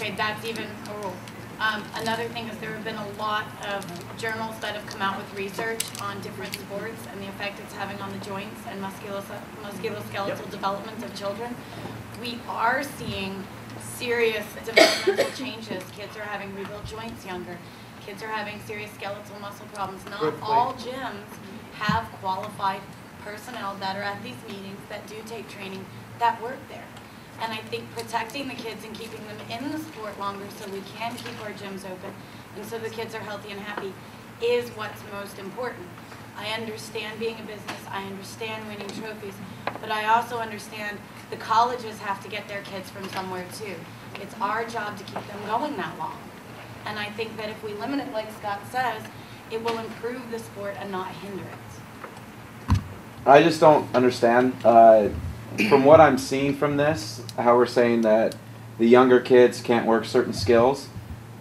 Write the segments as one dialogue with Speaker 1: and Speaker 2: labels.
Speaker 1: Okay, that's even a rule. Another thing is there have been a lot of journals that have come out with research on different sports and the effect it's having on the joints and musculoskeletal development of children. We are seeing serious developmental changes. Kids are having rebuilt joints younger. Kids are having serious skeletal muscle problems. Not all gyms have qualified personnel that are at these meetings that do take training that work there. And I think protecting the kids and keeping them in the sport longer so we can keep our gyms open and so the kids are healthy and happy is what's most important. I understand being a business, I understand winning trophies, but I also understand the colleges have to get their kids from somewhere too. It's our job to keep them going that long. And I think that if we limit it, like Scott says, it will improve the sport and not hinder it.
Speaker 2: I just don't understand. From what I'm seeing from this, how we're saying that the younger kids can't work certain skills,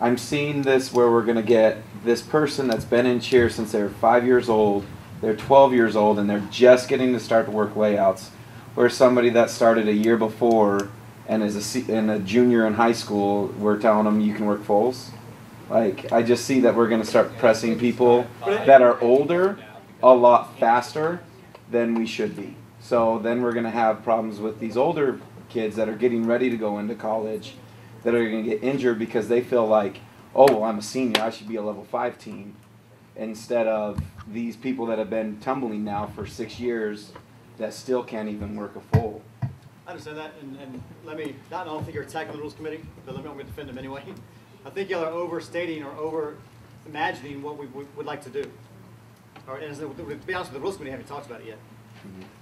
Speaker 2: I'm seeing this where we're going to get this person that's been in cheer since they're 5 years old, they're 12 years old, and they're just getting to start to work layouts, where somebody that started a year before and is a junior in high school, we're telling them you can work fulls. Like, I just see that we're going to start pressing people that are older a lot faster than we should be. So then we're going to have problems with these older kids that are getting ready to go into college that are going to get injured because they feel like, oh, well, I'm a senior, I should be a level 5 team, instead of these people that have been tumbling now for 6 years that still can't even work a full.
Speaker 3: I understand that, and let me, I don't think you're attacking the rules committee, but let me defend them anyway. I think y'all are overstating or over-imagining what we would like to do. All right, and to be honest with the rules committee, haven't talked about it yet.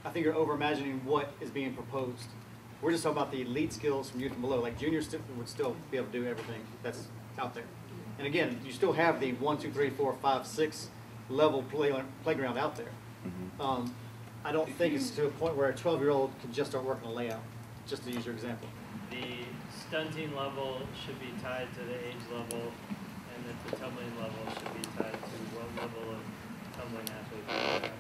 Speaker 3: I think you're over-imagining what is being proposed. We're just talking about the elite skills from youth and below. Like juniors would still be able to do everything that's out there. And again, you still have the 1, 2, 3, 4, 5, 6 level playground out there. I don't think it's to a point where a 12-year-old can just start working a layout, just to use your example.
Speaker 4: The stunting level should be tied to the age level, and the tumbling level should be tied to what level of tumbling athletes you have,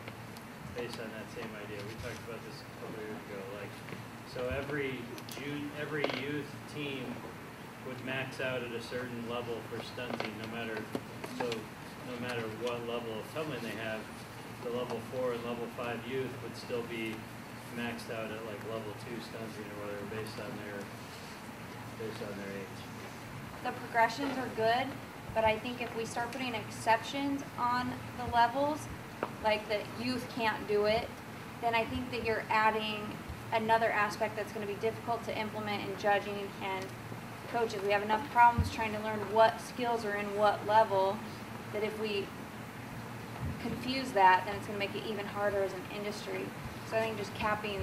Speaker 4: based on that same idea. We talked about this a couple years ago. Like, so every youth team would max out at a certain level for stunting, no matter what level of tumbling they have. The level 4 and level 5 youth would still be maxed out at like level 2 stunting or whatever, based on their age.
Speaker 5: The progressions are good, but I think if we start putting exceptions on the levels, like the youth can't do it, then I think that you're adding another aspect that's going to be difficult to implement in judging and coaches. We have enough problems trying to learn what skills are in what level that if we confuse that, then it's going to make it even harder as an industry. So I think just capping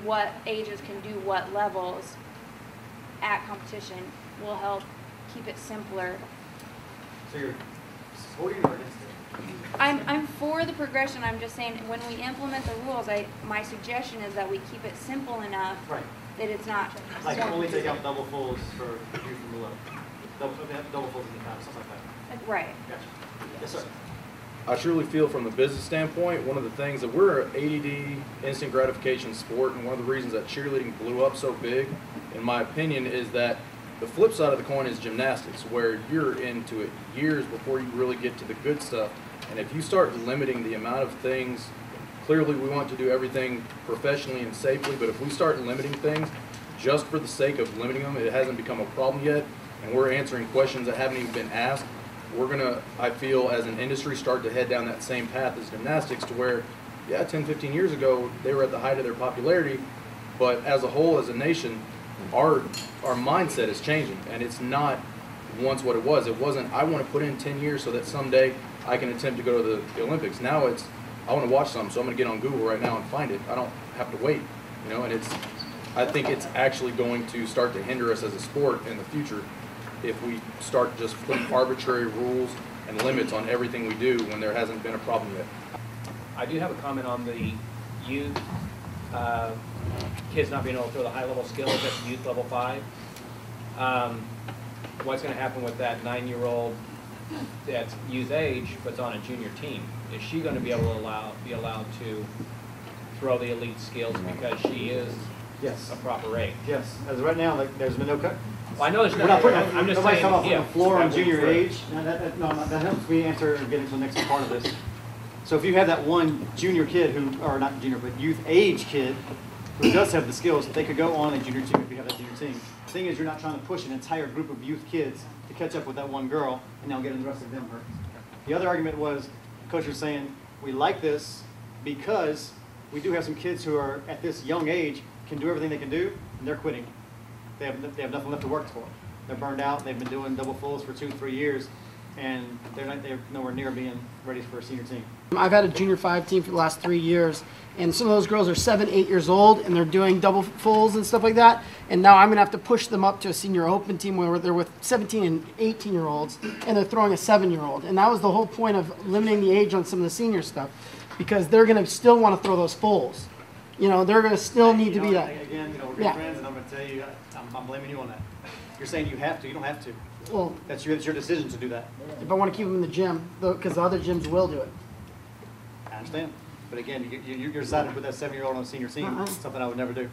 Speaker 5: what ages can do what levels at competition will help keep it simpler.
Speaker 3: So you're supporting or against it?
Speaker 5: I'm for the progression. I'm just saying when we implement the rules, my suggestion is that we keep it simple enough that it's not.
Speaker 3: Like only take out double fulls for youth and below. Double fulls in the past, something like that.
Speaker 5: Right.
Speaker 3: Gotcha. Yes, sir.
Speaker 6: I truly feel from the business standpoint, one of the things that we're an ADD, instant gratification sport, and one of the reasons that cheerleading blew up so big, in my opinion, is that the flip side of the coin is gymnastics, where you're into it years before you really get to the good stuff. And if you start limiting the amount of things, clearly we want to do everything professionally and safely, but if we start limiting things just for the sake of limiting them, it hasn't become a problem yet, and we're answering questions that haven't even been asked. We're going to, I feel, as an industry, start to head down that same path as gymnastics to where, yeah, 10, 15 years ago, they were at the height of their popularity, but as a whole, as a nation, our mindset is changing, and it's not once what it was. It wasn't, I want to put in 10 years so that someday I can attempt to go to the Olympics. Now it's, I want to watch something, so I'm going to get on Google right now and find it. I don't have to wait, you know, and I think it's actually going to start to hinder us as a sport in the future if we start just putting arbitrary rules and limits on everything we do when there hasn't been a problem yet.
Speaker 7: I do have a comment on the youth, kids not being able to throw the high-level skills at youth level 5. What's going to happen with that 9-year-old that's youth age but's on a junior team? Is she going to be able to be allowed to throw the elite skills because she is
Speaker 3: Yes.
Speaker 7: a proper age.
Speaker 3: Yes, as of right now, like, there's been no cut.
Speaker 7: Well, I know there's
Speaker 3: We're not putting,
Speaker 7: I'm just
Speaker 3: nobody's
Speaker 7: saying,
Speaker 3: talking about
Speaker 7: if.
Speaker 3: the floor on
Speaker 7: that would
Speaker 3: junior
Speaker 7: be
Speaker 3: age. No, that helps me answer and get into the next part of this. So if you have that one junior kid who, or not junior, but youth age kid who does have the skills, they could go on a junior team if you have that junior team. The thing is, you're not trying to push an entire group of youth kids to catch up with that one girl and now getting the rest of them hurt. The other argument was, coach was saying, we like this because we do have some kids who are at this young age, can do everything they can do, and they're quitting. They have nothing left to work for. They're burned out. They've been doing double fulls for 2-3 years, and they're nowhere near being ready for a senior team.
Speaker 8: I've had a junior 5 team for the last 3 years, and some of those girls are 7, 8 years old, and they're doing double fulls and stuff like that. And now I'm going to have to push them up to a senior open team where they're with 17 and 18-year-olds, and they're throwing a 7-year-old. And that was the whole point of limiting the age on some of the senior stuff, because they're going to still want to throw those fulls. You know, they're going to still need to be that.
Speaker 3: Again, we're good friends, and I'm going to tell you, I'm blaming you on that. You're saying you have to. You don't have to.
Speaker 8: Well,
Speaker 3: It's your decision to do that.
Speaker 8: if I want to keep them in the gym, because the other gyms will do it.
Speaker 3: I understand. But again, you're deciding to put that 7-year-old on a senior team. Something I would never do.